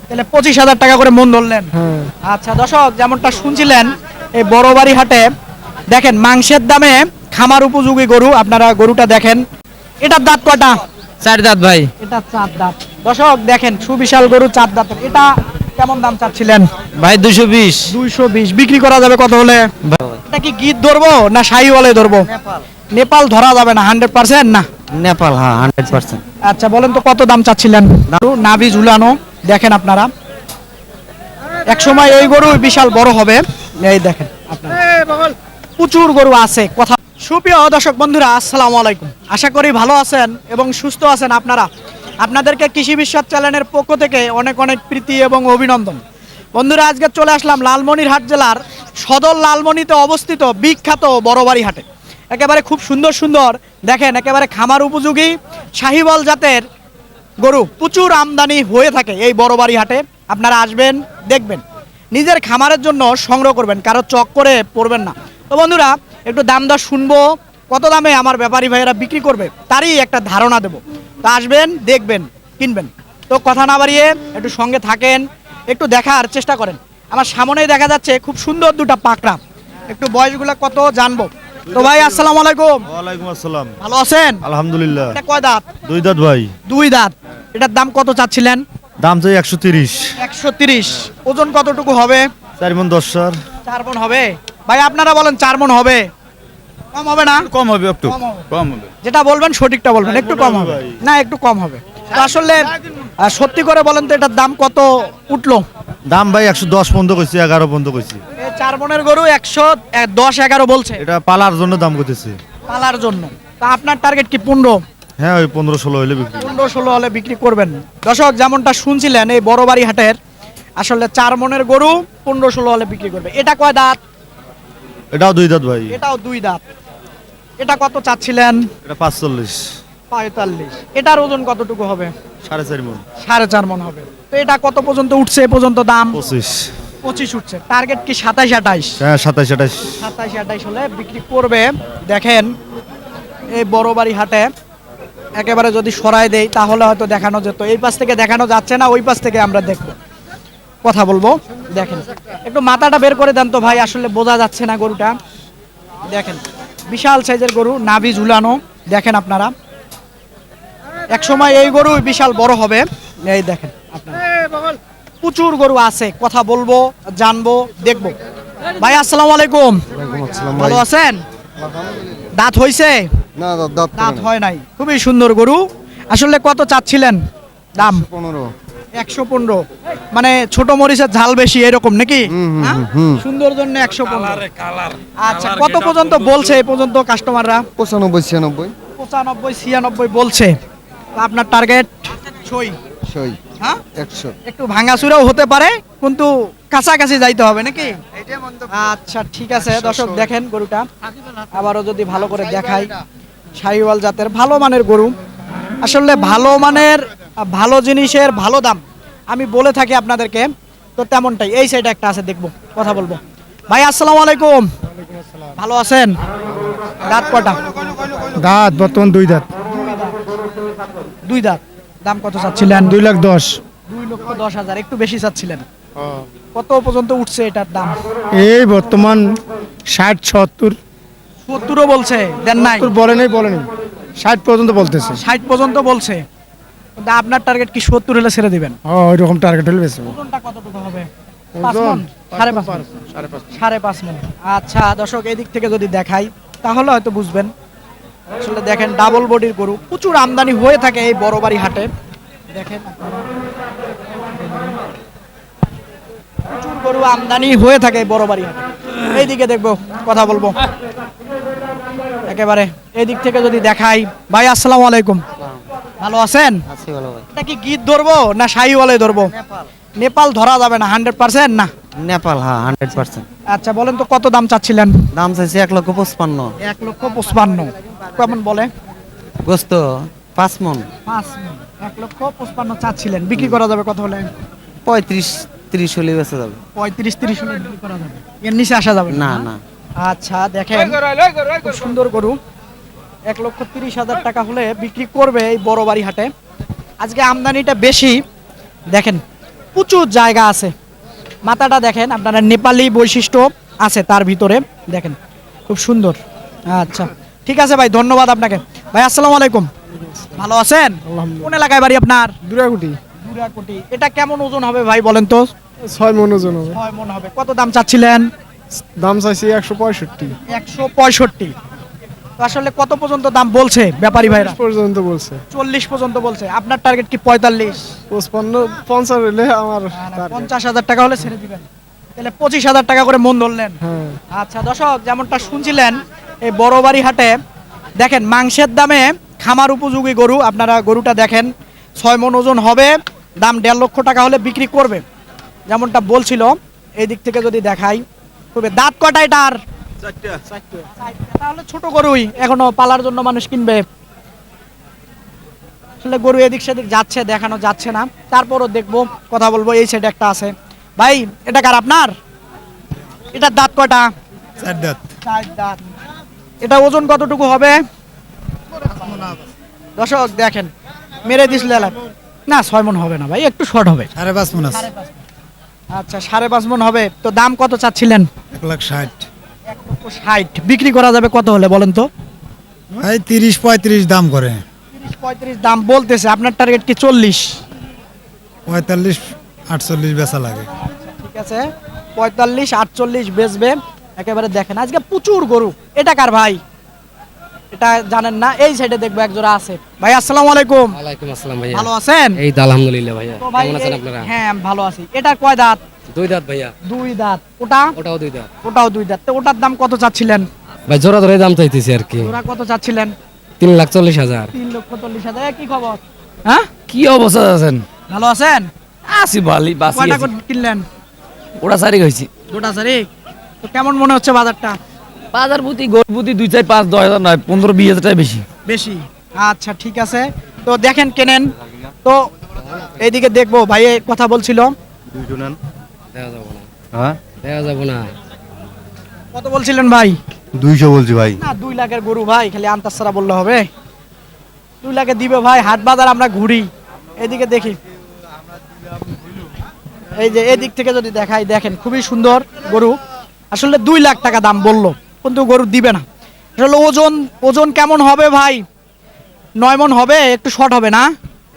তাহলে 25,000 টাকা করে মন ধরলেন। আচ্ছা দর্শক, যেমনটা শুনছিলেন এই বড়বাড়ি হাটে দেখেন মাংসের দামে খামার উপযোগী গরু। আপনারা গরুটা দেখেন, এটার দাঁত কয়টা? 4 দাঁত ভাই। এটা 4 দাঁত। দর্শক দেখেন সুবিশাল গরু 4 দাঁতের। এটা কেমন দাম চাচ্ছিলেন? ভাই 220। 220 বিক্রি করা যাবে কত হলে? এটা কি গির ধরবো না শাহিওয়ালে ধরবো? নেপাল ধরা যাবে না 100% না? নেপাল, হ্যাঁ 100%। আচ্ছা বলেন তো কত দাম চাচ্ছিলেন? নাভি ঝুলানো দেখেন আপনারা, এক সময় এই গরু বিশাল বড় হবে। এই দেখেন আপনারা, প্রচুর গরু আছে কথা। সুপ্রিয় দর্শক বন্ধুরা, আসসালামু আলাইকুম। আশা করি ভালো আছেন এবং সুস্থ আছেন আপনারা। আপনাদেরকে কৃষি বিশ্বর চ্যানেলের পক্ষ থেকে অনেক অনেক প্রীতি এবং অভিনন্দন। বন্ধুরা, আজকে চলে আসলাম লালমনিরহাট জেলার সদর লালমনিতে অবস্থিত বিখ্যাত বড়বাড়ি হাটে। একেবারে খুব সুন্দর সুন্দর দেখেন, একেবারে খামার উপযোগী শাহিওয়াল জাতের গরু প্রচুর আমদানি হয়ে থাকে এই বড়বাড়ি হাটে। আপনারা আসবেন, দেখবেন, নিজের খামারের জন্য সংগ্রহ করবেন, কারো চক করে পড়বেন না। তো বন্ধুরা, একটু দাম দর শুনবো, কত দামে আমার ব্যাপারী ভাইয়েরা বিক্রি করবে তারই একটা ধারণা দেবো। তো আসবেন, দেখবেন, কিনবেন। তো কথা না বাড়িয়ে একটু সঙ্গে থাকেন, একটু দেখার চেষ্টা করেন। আমার সামনেই দেখা যাচ্ছে খুব সুন্দর দুটা পাকড়া, একটু বয়সগুলো কত জানবো। তো ভাই আসসালামু আলাইকুম। ওয়ালাইকুম আসসালাম। ভালো আছেন? আলহামদুলিল্লাহ। এটা কয় দাঁত? 2 দাঁত ভাই। 2 দাঁত। এটার দাম কত চাচ্ছিলেন? দাম চাই 130। 130। ওজন কতটুকু হবে? 4 মণ 10 সার। 4 মণ হবে। ভাই আপনারা বলেন 4 মণ হবে? কম হবে না? কম হবে একটু। কম হবে। কম হবে। যেটা বলবেন সঠিকটা বলবেন, একটু কম হবে ভাই। না? একটু কম হবে। তো আসলে সত্যি করে বলেন তো এটার দাম কত উঠলো? দাম ভাই 110 পর্যন্ত কইছি, 11 পর্যন্ত কইছি। এই 4 মণের গরু 110-11 বলছে এটা পালার জন্য দাম কইতেছে। পালার জন্য। তা আপনার টার্গেট কি 15? হ্যাঁ ওই 15-16 হইলে বিক্রি। 15-16 হলে বিক্রি করবেন। দর্শক যেমনটা শুনছিলেন এই বড়বাড়ি হাটের আসলে 4 মণের গরু 15-16 হলে বিক্রি করবে। এটা কয় দাঁত? এটাও 2 দাঁত ভাই। এটাও 2 দাঁত। এটা কত চাচ্ছিলেন? এটা 45। 45। এটার ওজন কতটুকু হবে? 4.5 মণ। 4.5 মণ হবে। তো এটা কত পর্যন্ত উঠছে এ পর্যন্ত দাম? 25। 25 উঠছে। টার্গেট কি 27-28? হ্যাঁ 27-28। 27-28 হলে বিক্রি করবে। দেখেন এই বড়বাড়ি হাটে একেবারে যদি সরাই দেই তাহলে হয়তো দেখানো যেত। এই পাশ থেকে দেখানো যাচ্ছে না, ওই পাশ থেকে আমরা দেখব, কথা বলবো। দেখেন একটু মাথাটা বের করে দেন তো ভাই, আসলে বোঝা যাচ্ছে না গরুটা। দেখেন বিশাল সাইজের গরু, নাভি ঝুলানো দেখেন আপনারা। এক সময় এই গরু বিশাল বড় হবে। এই দেখেন আপনারা, প্রচুর গরু আছে, কথা বলবো, জানবো, দেখবো। ভাই আসসালামু আলাইকুম। ভালো আছেন? দাঁত হইছে? না দাঁত দাঁত হয় নাই। খুবই সুন্দর গরু। আসলে কত চাচ্ছিলেন দাম? 15। 115। মানে ছোট মরিচের ঝাল বেশি এরকম নাকি? হ্যাঁ? সুন্দর জন্য 115। আচ্ছা কত পর্যন্ত বলছে এই পর্যন্ত কাস্টমাররা? 95 96 95 96 বলছে। তা আপনার টার্গেট ছই? 100 হ্যাঁ 100। একটু ভাঙাচুরাও হতে পারে, কিন্তু কাছাকাছি যাইতে হবে নাকি? আচ্ছা ঠিক আছে। দর্শক দেখেন গরুটা আবারও যদি ভালো করে দেখাই, শাহিওয়াল জাতের ভালো মানের গরু। আসলে ভালো মানের ভালো জিনিসের ভালো দাম আমি বলে থাকি আপনাদেরকে, তো তেমনটাই এই সাইডে একটা আছে, দেখবো, কথা বলবো। ভাই আসসালামু আলাইকুম। ভালো আছেন? দাঁত কটা? দাঁত বর্তমান 2 দাঁত। 2 দাঁত। দাম কত চাচ্ছিলেন? 2,10,000। 2,10,000। একটু বেশি চাচ্ছিলেন। কত পর্যন্ত উঠছে এটার দাম? এই বর্তমান 60 70। 70ও বলছে, দেন নাই? বলে নেই 60 পর্যন্ত বলতেছে। 60 পর্যন্ত বলছে। কিন্তু আপনার টার্গেট কি 70 হলে ছেড়ে দিবেন? ওই রকম টার্গেট হলে বেশি। ওজনটা কতটুকু হবে? ওজন 5 মণ? 5.5 মণ। আচ্ছা দর্শক এই দিক থেকে যদি দেখাই তাহলে হয়তো বুঝবেন। আসলে দেখেন ডাবল বডির গরু প্রচুর আমদানি হয়ে থাকে এই বড়বাড়ি হাটে। দেখেন আপনারা, প্রচুর গরু আমদানি হয়ে থাকে এই বড়বাড়ি হাটে। এইদিকে দেখবো, কথা বলবো। একেবারে এই দিক থেকে যদি দেখাই, ভাই আসসালামু আলাইকুম। ভালো আছেন? আছি ভালো ভাই। এটা কি গির ধরবো না শাহিওয়ালে ধরবো? নেপাল ধরা যাবে না 100% না? নেপাল, হ্যাঁ 100%। আচ্ছা বলেন তো কত দাম চাচ্ছিলেন? দাম চাইছে 1,55,000। 1,55,000। কেমন বলে? গোস্ত 5 মণ। 5 মণ। 1,55,000 চাচ্ছিলেন, বিক্রি করা যাবে কত হলে? 35-30 হলে বেঁচে যাবে। 35-30 হলে বিক্রি করা যাবে, এর নিচে আসা যাবে না না। আচ্ছা দেখেন খুব সুন্দর গরু, 1,30,000 টাকা হলে বিক্রি করবে এই বড়বাড়ি হাটে। আজকে আমদানিটা বেশি। দেখেন প্রচুর জায়গা আছে। মাথাটা দেখেন আপনারা, নেপালি বৈশিষ্ট্য আছে তার ভিতরে, দেখেন খুব সুন্দর। আচ্ছা ঠিক আছে ভাই, ধন্যবাদ আপনাকে। ভাই আসসালামু আলাইকুম, ভালো আছেন? কোন এলাকায় বাড়ি আপনার? দুরাকুটি দুরাকুটি। এটা কেমন ওজন হবে ভাই বলেন তো? 6 মন ওজন হবে। 6 মণ হবে। কত দাম চাচ্ছিলেন? দাম চাইছি 165 165। তো আসলে কত পর্যন্ত দাম বলছে ব্যাপারী ভাইরা? পর্যন্ত বলছে। 40 পর্যন্ত বলছে। আপনার টার্গেট কি 45? 55 50 হলে আমার target। 50,000 টাকা হলে ছেড়ে দিবেন, তাহলে 25,000 টাকা করে মন ধরলেন। হ্যাঁ আচ্ছা দর্শক, যেমনটা শুনছিলেন এই বড়বাড়ি হাটে দেখেন মাংসের দামে খামার উপযোগী গরু। আপনারা গরুটা দেখেন, 6 মণ ওজন হবে, দাম 1.5 লক্ষ টাকা হলে বিক্রি করবে, যেমনটা বলছিল। এই দিক থেকে যদি দেখাই, তবে দাঁত কয়টা এটার? তাহলে ছোট গরুই, এখনো পালার জন্য মানুষ কিনবে। আসলে গরু এদিক সেদিক যাচ্ছে, দেখানো যাচ্ছে না, তারপরও দেখবো, কথা বলবো। এই সাইডে একটা আছে। ভাই এটা কার আপনার? এটার দাঁত কয়টা? 4 দাঁত। 4 দাঁত। এটা ওজন কতটুকু হবে? দর্শক দেখেন, মেরে দিস লেলা। না 6 মণ হবে না ভাই, একটু শর্ট হবে। 5.5 মণ আছে। আচ্ছা 5.5 মণ হবে। তো দাম কত চাচ্ছিলেন? 1,60,000। 1,60,000 বিক্রি করা যাবে কত হলে বলেন তো? ভাই 30-35 দাম করে। 30-35 দাম বলতেছে। আপনার টার্গেট কি 40? 45-48 বেচা লাগে। ঠিক আছে, 45-48 বেচবে। একেবারে দেখেন আজকে প্রচুর গরু। এটা কার ভাই? এটা জানেন না? এই সাইডে দেখবো এক জোড়া আছে। ভাই আসসালামু আলাইকুম। ওয়ালাইকুম আসসালাম ভাইয়া। ভালো আছেন? এই তো আলহামদুলিল্লাহ ভাইয়া। তো ভাই কেমন আছেন আপনারা? হ্যাঁ আমি ভালো আছি। এটা কয় দাঁত? 2 দাঁত ভাইয়া। 2 দাঁত। ওটা? ওটাও 2 দাঁত। ওটাও 2 দাঁত। তো ওটার দাম কত চাচ্ছিলেন? ভাই জোড়া ধরে দাম চাইতেছি আর কি। ওরা কত চাচ্ছিলেন? 3,40,000। 3,40,000। কি খবর? হ্যাঁ কি অবস্থা আছেন? ভালো আছেন? আছি ভালো, বাসি কয়টা আছি। করে কিনলেন? ওটা সারি হইছি। গোটা সারি। তো কেমন মনে হচ্ছে বাজারটা? বাজার প্রতি গরু প্রতি 2, 4, 5, 10,000 নয়, 15-20,000 টাকা বেশি। বেশি। আচ্ছা ঠিক আছে, তো দেখেন কেনেন। তো এইদিকে দেখবো, ভাই এই কথা বলছিল। দুইটো নেন। দেওয়া যাবে না। হ্যাঁ দেওয়া যাবে না। কত বলছিলেন ভাই? 200 বলছি ভাই। না 2 লাখের গরু ভাই, খালি আন্তাসারা বললে হবে? 2 লাখে দিবে ভাই? হাট বাজার আমরা ঘুরি, এদিকে দেখি। এই যে এদিক থেকে যদি দেখাই, দেখেন খুবই সুন্দর গরু। আসলে 2 লাখ টাকা দাম বললো, কিন্তু গরু দিবে না। আসলে ওজন ওজন কেমন হবে ভাই? 9 মণ হবে, একটু শর্ট হবে না?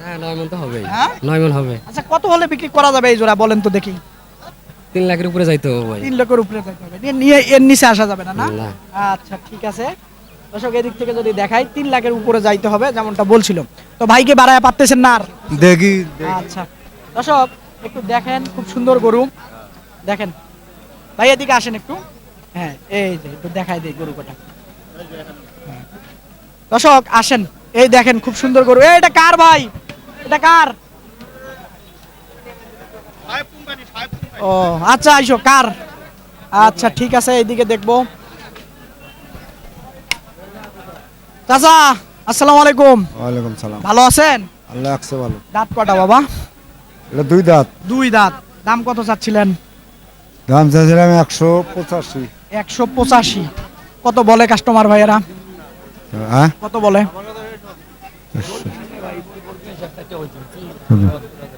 হ্যাঁ 9 মণ তো হবেই। হ্যাঁ? 9 মণ হবে। আচ্ছা কত হলে বিক্রি করা যাবে এই জোড়া বলেন তো দেখি? 3 লাখের উপরে যাইতে হবে ভাই। 3 লাখের উপরে যাইতে হবে, নিয়ে এর নিচে আসা যাবে না? না না। আচ্ছা ঠিক আছে দর্শক, এদিক থেকে যদি দেখাই 3 লাখের উপরে যাইতে হবে, যেমনটা বলছিল। তো ভাইকে বাড়ায় পারতেছেন না আর? দেখি। আচ্ছা দর্শক একটু দেখেন, খুব সুন্দর গরু। দেখেন ভাই এদিকে আসেন একটু। হ্যাঁ এই যে একটু দেখাই দেই গরু কটা। দর্শক আসেন, এই দেখেন খুব সুন্দর গরু। এটা কার ভাই? এটা কার? ও আচ্ছা আইসো কার। আচ্ছা ঠিক আছে, এইদিকে দেখবো। চাচা আসসালামু আলাইকুম। ওয়ালাইকুম সালাম। ভালো আছেন? আল্লাহ রাখছে ভালো। দাঁত কটা বাবা? এটা 2 দাঁত। 2 দাঁত। দাম কত চাচ্ছিলেন? দাম চাইছিলাম 185। 185। কত বলে কাস্টমার ভাইয়েরা? হ্যাঁ কত বলে?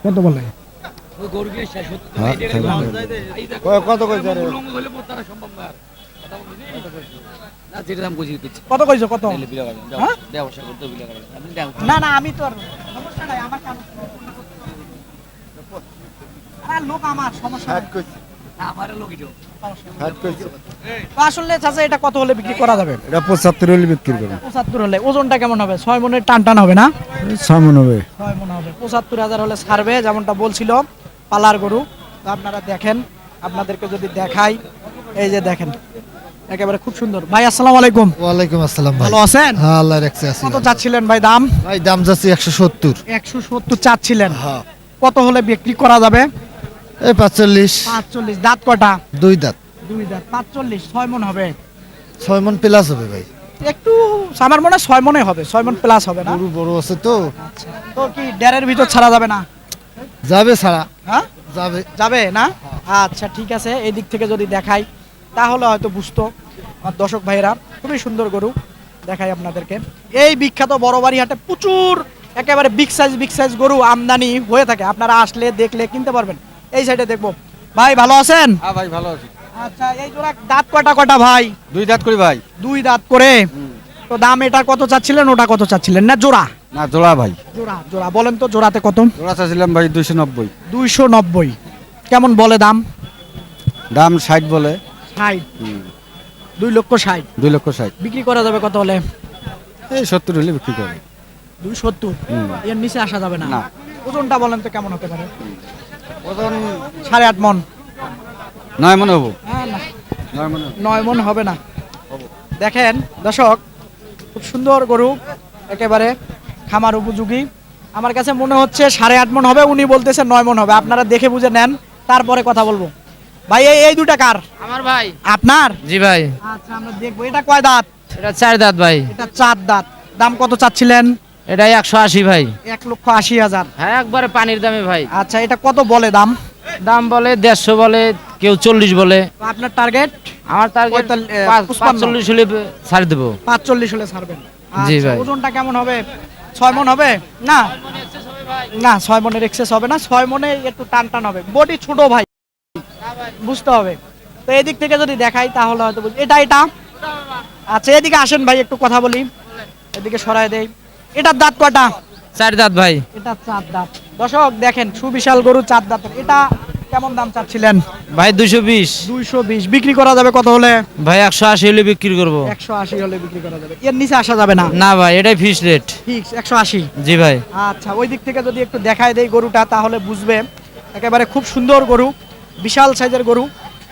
কত বলে? হ্যাঁ, কত কইছে রে? কত কইছো কত? হ্যাঁ? না না আমি তো আর সমস্যা নাই, আমার কাম। আর লোক আমার সমস্যা নাই। তো আসলে চাচা এটা কত হলে বিক্রি করা যাবে? এটা 75 হলে বিক্রি করব। 75 হলে। ওজনটা কেমন হবে? 6 মণের টান টান হবে না? 6 মণ হবে। 6 মণ হবে। 75,000 হলে ছাড়বে, যেমনটা বলছিল। পালার গরু। তো আপনারা দেখেন, আপনাদেরকে যদি দেখাই, এই যে দেখেন একেবারে খুব সুন্দর। ভাই আসসালামু আলাইকুম। ওয়ালাইকুম আসসালাম ভাই। ভালো আছেন? হ্যাঁ আল্লাহ রাখছে আছি। কত চাচ্ছিলেন ভাই দাম? ভাই দাম যাচ্ছে 170। 170 চাচ্ছিলেন। হ্যাঁ। কত হলে বিক্রি করা যাবে? এই 45। 45। দাঁত কটা? 2 দাঁত। 2 দাঁত। 45। 6 মণ হবে? 6 মণ প্লাস হবে ভাই। একটু আমার মনে হয় 6 মণে হবে, 6 মণ প্লাস হবে না? গরু বড় আছে তো। আচ্ছা তো কি ডেরের ভিতর ছাড়া যাবে না? যাবে ছাড়া। হ্যাঁ যাবে। যাবে না? আচ্ছা ঠিক আছে, এই দিক থেকে যদি দেখাই তাহলে হয়তো বুঝতো আমার দর্শক ভাইরা। খুবই সুন্দর গরু দেখাই আপনাদেরকে। এই বিখ্যাত বড়বাড়ি হাটে প্রচুর একেবারে বিগ সাইজ গরু আমদানি হয়ে থাকে, আপনারা আসলে দেখলে কিনতে পারবেন। এই সাইডে দেখবো। ভাই ভালো আছেন? হ্যাঁ ভাই ভালো আছি। আচ্ছা, এই জোড়া দাঁত কয়টা কয়টা ভাই? 2 দাঁত করি ভাই। 2 দাঁত করে। তো দাম এটা কত চাচ্ছিলেন, ওটা কত চাচ্ছিলেন? না জোড়া? না জোড়া ভাই। জোড়া জোড়া বলেন তো, জোড়াতে কত? জোড়া চাচ্ছিলাম ভাই 290। 290। কেমন বলে দাম? দাম 60 বলে। 60। 2,60,000। 2,60,000। বিক্রি করা যাবে কত হলে? এই 70 হলে বিক্রি করে। 270। এর নিচে আসা যাবে না? না। ওজনটা বলেন তো কেমন হতে পারে? ওজন 8.5 মন। 9 মনে হবো। হ্যাঁ না, 9 মনে। 9 মন হবে না। দেখেন দর্শক, খুব সুন্দর গরু, একেবারে খামার উপযোগী। আমার কাছে মনে হচ্ছে 8.5 মন হবে, উনি বলতেছে 9 মন হবে। আপনারা দেখে বুঝে নেন, তারপরে কথা বলবো। ভাই এই দুটা কার? আমার ভাই। আপনার? জি ভাই। আচ্ছা, আমরা দেখবো। এটা কয় দাঁত? এটা 4 দাঁত ভাই। এটা 4 দাঁত। দাম কত চাচ্ছিলেন? এটা 180 ভাই। 1,80,000। হ্যাঁ একবারে পানির দামে ভাই। আচ্ছা, এটা কত বলে দাম? দাম বলে 150 বলে, কেউ 40 বলে। আপনার টার্গেট? আমার টার্গেট 45 হলে ছাড় দেবো। 45 হলে ছাড়বেন? জি আচ্ছা, ভাই। ওজনটা কেমন হবে? 6 মন হবে? না না, 6 মনের এক্সেস হবে না। 6 মনে একটু টান টান হবে। বডি ছোট ভাই, বুঝতে হবে। তো এদিক থেকে যদি দেখাই তাহলে হয়তো এটা এটা। আচ্ছা, এদিকে আসেন ভাই, একটু কথা বলি। এদিকে সরায় দেই। এটার দাঁত কয়টা? 4 দাঁত ভাই। এটা 4 দাঁত। দর্শক দেখেন, সুবিশাল গরু, 4 দাঁতের। এটা কেমন দাম চাচ্ছিলেন? ভাই 220। 220। বিক্রি করা যাবে কত হলে? ভাই 180 হলে বিক্রি করব। 180 হলে বিক্রি করা যাবে। এর নিচে আসা যাবে না? না ভাই, এটাই ফিক্স রেট। ফিক্স 180। জি ভাই। আচ্ছা, ওই দিক থেকে যদি একটু দেখায় দেই গরুটা, তাহলে বুঝবে। একেবারে খুব সুন্দর গরু, বিশাল সাইজের গরু।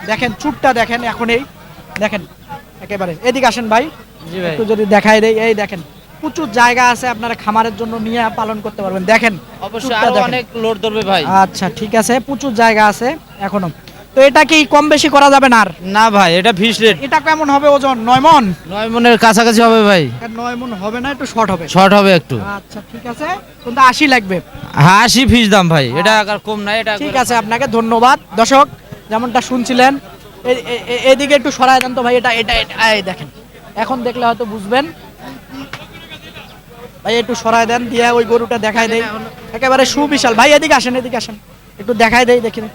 দেখেন চুটটা দেখেন, এখনই দেখেন একেবারে। এদিকে আসেন ভাই, জি ভাই। একটু যদি দেখায় দেই। এই দেখেন, প্রচুর জায়গা আছে, আপনারা খামারের জন্য নিয়ে পালন করতে পারবেন। দেখেন অবশ্যই চুটটা আরো দেখেন। অনেক লোড ধরবে ভাই। আচ্ছা ঠিক আছে, প্রচুর জায়গা আছে এখনো। তো এটা কি কম বেশি করা যাবে না আর? না ভাই, এটা ফিক্স রেট। এটা কেমন হবে ওজন? 9 মন? 9 মনের কাছাকাছি হবে ভাই। 9 মন হবে না, একটু শর্ট হবে। শর্ট হবে একটু। আচ্ছা ঠিক আছে, কিন্তু 80 লাগবে। হ্যাঁ 80 ফিক্স দাম ভাই, এটা আর কম না। এটা ঠিক আছে, আপনাকে ধন্যবাদ। দর্শক যেমনটা শুনছিলেন, এদিকে একটু সরায় দেন তো ভাই। এটা এটা এটা, এই দেখেন, এখন দেখলে হয়তো বুঝবেন। ভাই একটু সরায় দেন, দিয়ে ওই গরুটা দেখায় দেই। একেবারে সুবিশাল। ভাই এদিকে আসেন, এদিকে আসেন, একটু দেখায় দেই। দেখেন,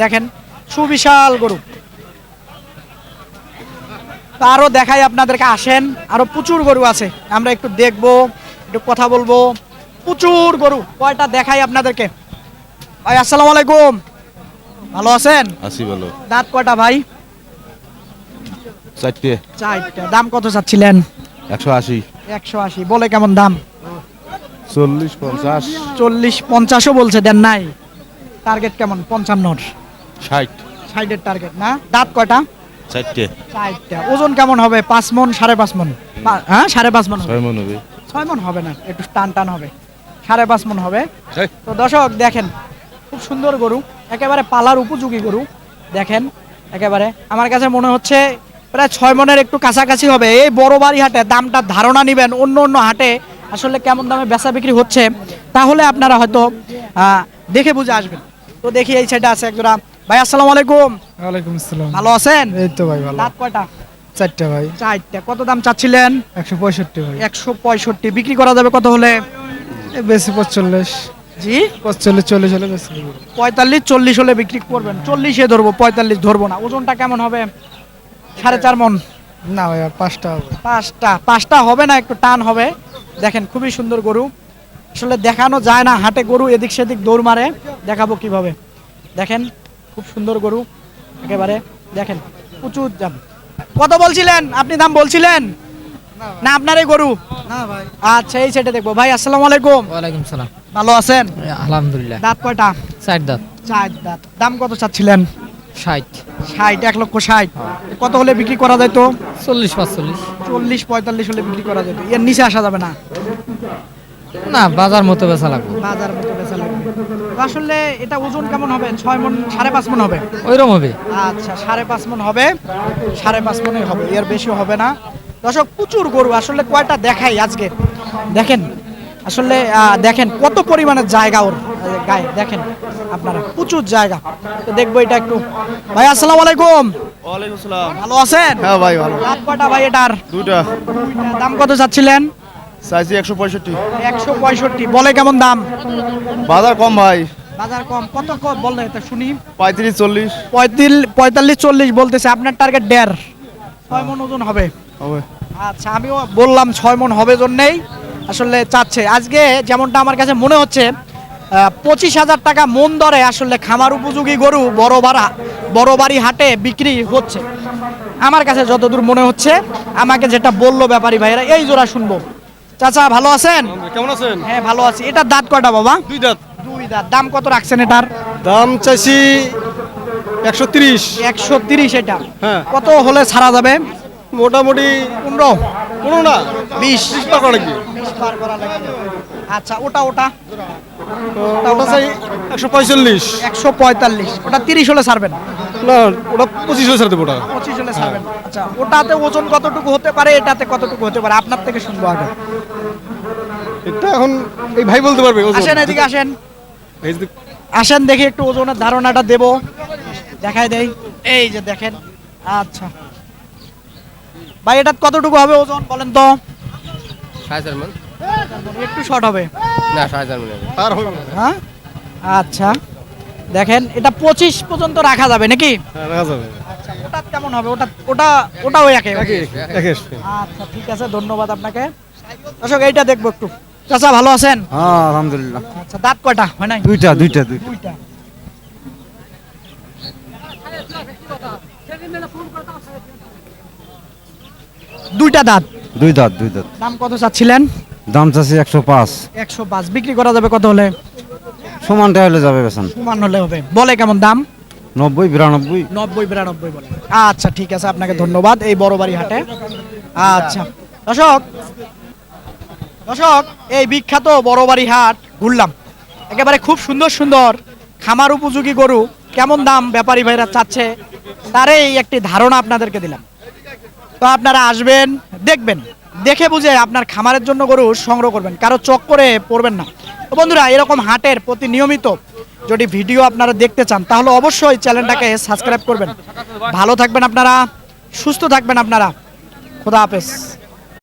দেখেন সুবিশাল গরু। তো আরো দেখাই আপনাদেরকে, আসেন। আরো প্রচুর গরু আছে, আমরা একটু দেখবো, একটু কথা বলবো। প্রচুর গরু, কয়টা দেখাই আপনাদেরকে। ভাই আসসালামু আলাইকুম, ভালো আছেন? আছি ভালো। দাঁত কয়টা ভাই? 4টে। 4টা। দাম কত চাচ্ছিলেন? 180। 180 বলে। কেমন দাম? 40 50 40-50ও বলছে, দেন নাই? টার্গেট কেমন? 55? 60। 60-এর টার্গেট না? দাঁত কয়টা? 4টে। 4টা। ওজন কেমন হবে? 5 মন 5.5 মন? হ্যাঁ 5.5 মন হবে। 6 মন হবে। 6 মন হবে না, একটু টান টান হবে। 5.5 মন হবে। এই। তো দর্শক দেখেন, খুব সুন্দর গরু, একেবারে পালার উপযোগী গরু। দেখেন একেবারে, আমার কাছে মনে হচ্ছে প্রায় 6 মনের একটু কাছাকাছি হবে। এই বড় বাড়ি হাটে দামটা ধারণা নেবেন, অন্য অন্য হাটে আসলে কেমন দামে বেচা বিক্রি হচ্ছে, তাহলে আপনারা হয়তো দেখে বুঝে আসবেন। তো দেখি এই সাইডে আছে একজোড়া। ভাই আসসালামু আলাইকুম, ওয়ালাইকুম আসসালাম। ভালো আছেন? এই তো ভাই ভালো। দাঁত কয়টা? 4টা ভাই। 4টা। কত দাম চাচ্ছিলেন? 165 ভাই। 165। বিক্রি করা যাবে কত হলে? বেশি 45। জি 45 40 হলে বেশি। 45-40 হলে বিক্রি করবেন। 40-এ ধরবো, 45 ধরবো না। ওজনটা কেমন হবে? 4.5 মন? না ভাই, আর 5টা হবে। 5টা হবে না, একটু টান হবে। দেখেন খুবই সুন্দর গরু, আসলে দেখানো যায় না হাটে গরু এদিক সেদিক দৌড় মারে, দেখাবো কিভাবে। দেখেন খুব সুন্দর গরু একেবারে। দেখেন প্রচুর দাম। কত বলছিলেন আপনি? দাম বলছিলেন না আপনার এই গরু? না ভাই। আচ্ছা, এই সাইডে দেখবো। ভাই আসসালামু আলাইকুম, ওয়ালাইকুম সালাম। ভালো আছেন? আলহামদুলিল্লাহ। দাঁত কয়টা? 4 দাঁত। 4 দাঁত। দাম কত চাচ্ছিলেন? 60 60, 1,60,000। কত হলে বিক্রি করা যায়? তো 40 45। 40-45 হলে বিক্রি করা যেত। এর নিচে আসা যাবে না? না, বাজার মতো বেচা লাগবে। বাজার মতো বেচা লাগবে। তো আসলে এটা ওজন কেমন হবে? 6 মন 5.5 মন হবে? ওইরকম হবে। আচ্ছা 5.5 মন হবে, 5.5 মনে হবে, এর বেশি হবে না। দর্শক প্রচুর গরু, আসলে কয়টা দেখাই আজকে। দেখেন আসলে দেখেন কত পরিমাণের জায়গা ওর গায়ে, দেখেন আপনারা প্রচুর জায়গা। তো দেখবো এটা একটু। ভাই আসসালামু আলাইকুম, ওয়ালাইকুম আসসালাম। ভালো আছেন? হ্যাঁ ভাই ভালো। দাঁত কয়টা ভাই এটার? 2টা। দাম কত চাচ্ছিলেন? চাইছি 165। 165। বলে কেমন দাম? বাজার কম ভাই। বাজার কম কত বললে এটা শুনি 35-40 45-40 বলতেছে আপনার টার্গেট 1.5 6 মণ ওজন হবে হবে। আচ্ছা আমিও বললাম 6 মণ হবে জন্যই আসলে চাচ্ছে আজকে যেমনটা আমার কাছে মনে হচ্ছে 25,000 টাকা মন দরে আসলে খামার উপযোগী গরু বড় বাড়ি হাটে বিক্রি হচ্ছে আমার কাছে যতদূর মনে হচ্ছে আমাকে যেটা বললো ব্যাপারী ভাইরা এই জোড়া শুনবো চাচা ভালো আছেন কেমন আছেন? হ্যাঁ ভালো আছি এটার দাঁত কয়টা বাবা 2 দাঁত। 2 দাঁত দাম কত রাখছেন এটার দাম চাইছি 130। 130 এটা হ্যাঁ। কত হলে ছাড়া যাবে মোটামুটি 15 কোনো না 20 টাকা লাগবে। 20 পার করা লাগবে আচ্ছা ওটা ওটা চাই 145। 145 ওটা 30 হলে ছাড়বেন না ওটা 25 হয়ে ছাড়তে ওটা। 25 হলে ছাড়বেন আচ্ছা ওটাতে ওজন কতটুকু হতে পারে এটাতে কতটুকু হতে পারে আপনার থেকে শুনবো আগে এটা এখন এই ভাই বলতে পারবে ওজন। আসেন এদিকে আসেন এই যে আসেন দেখি একটু ওজনের ধারণাটা দেব দেখাই দেই এই যে দেখেন আচ্ছা ভাই এটা কতটুকু হবে ওজন বলেন তো 4.5 মণ একটু শর্ট হবে না 4.5 মণ আর হবে না। হ্যাঁ আচ্ছা দেখেন এটা 25 পর্যন্ত রাখা যাবে নাকি হ্যাঁ, রাখা যাবে। আচ্ছা ওটা কেমন হবে ওটাও একে একে আচ্ছা ঠিক আছে ধন্যবাদ আপনাকে দর্শক এইটা দেখবো একটু চাচা ভালো আছেন হ্যাঁ আলহামদুলিল্লাহ আচ্ছা দাঁত কয়টা হয় নাই দুইটা দুইটা দুইটা দাঁত দুই দাঁত দাম কত চাচ্ছিলেন দাম চাচ্ছি 105 105 বিক্রি করা যাবে কত হলে সমানটা হলে যাবে বেতন সমান হলে হবে বলে কেমন দাম 90-92 90-92 বলে আচ্ছা ঠিক আছে আপনাকে ধন্যবাদ এই বড় বাড়ি হাটে আচ্ছা দর্শক এই বিখ্যাত বড় বাড়ি হাট ঘুরলাম একেবারে খুব সুন্দর সুন্দর খামার উপযোগী গরু কেমন দাম ব্যাপারী ভাইরা চাচ্ছে তারই একটি ধারণা আপনাদেরকে দিলাম তো আপনারা আসবেন দেখবেন দেখে বুঝে আপনার খামারের জন্য গরু সংগ্রহ করবেন কারো চক করে পড়বেন না তো বন্ধুরা এরকম হাটের প্রতি নিয়মিত যদি ভিডিও আপনারা দেখতে চান তাহলে অবশ্যই চ্যানেলটাকে সাবস্ক্রাইব করবেন ভালো থাকবেন আপনারা সুস্থ থাকবেন আপনারা খোদা হাফেজ